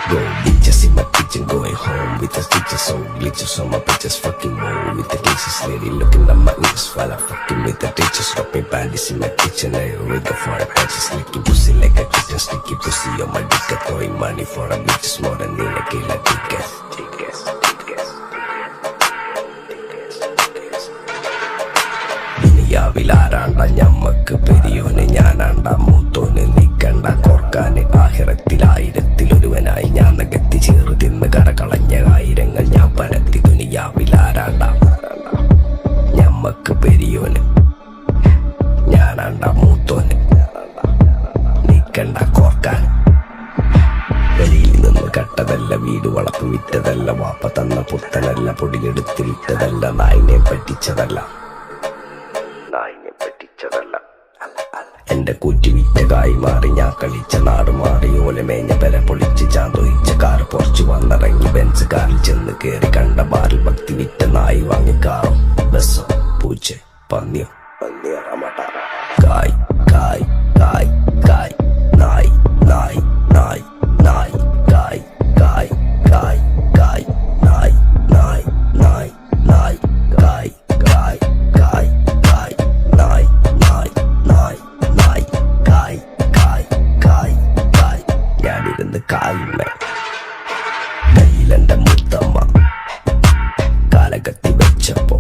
Go bitches in my kitchen, going home with the stitches, so glitches on my bitches, fucking moan with the cases, lady looking at my niggas while I'm fucking with the ditches, dropping panties in my kitchen, I with the foreign patches, licking pussy like a kitchen, sticky pussy on my dick, throwing money for a bitches more than in a killer tickets. ദുനിയാവിലാരാണ്ട ഞമ്മക്ക് പെരിയോന് ഞാനാണ്ട മൂത്തോന് നിക്കണ്ട കോർക്കാന് ആഹിറത്തിലായിരത്തിലൊരുവനായി ഞാൻ നകത്തി ചേർന്ന് തിന്ന് കടകളഞ്ഞ ആയിരങ്ങൾ ഞാൻ പരത്തി ദുനിയാവിലാരാണ്ട ഞമ്മക്ക് പെരിയോന് ഞാനാണ്ട മൂത്തോന് നിക്കണ്ട കോർക്കാൻ വെളിയിൽ നിന്ന് കട്ടതല്ല വീട് വളപ്പ് വിറ്റതല്ല വാപ്പ തന്ന പുത്തനല്ല പൊടിയെടുത്ത് വിറ്റതല്ല നായിനെ പറ്റിച്ചതല്ല എന്റെ കൂറ്റി വിറ്റകായി മാറി ഞാൻ കളിച്ച നാട് മാറി ഓല മേഞ്ഞ പെര പൊളിച്ച് ചാന്തൊഴിച്ച കാർ പൊറച്ചു വന്നിറങ്ങി ബെൻസ് കാറിൽ ചെന്ന് കേറി കണ്ട ബാറിൽ ഭക്തി വിറ്റ നായി വാങ്ങി കാറോ ബസ്സോ പൂച്ച പന്നിയോ കായ് കായ് കായ് കായ് നായ് നായ് നായ് നായ് കായ് കായ് കായ് കായ് നായ് നായ് നായ് നായ് കായ് കായ് കായ് കായ് നായ് നായ് നായ് നായ് കായ് കായ് കായ് കായ് ഞാനിരുന്ന് കായിന്മേ കയ്യിലെന്റെ മുത്തമ്മ കാലകത്തി വെച്ചപ്പോ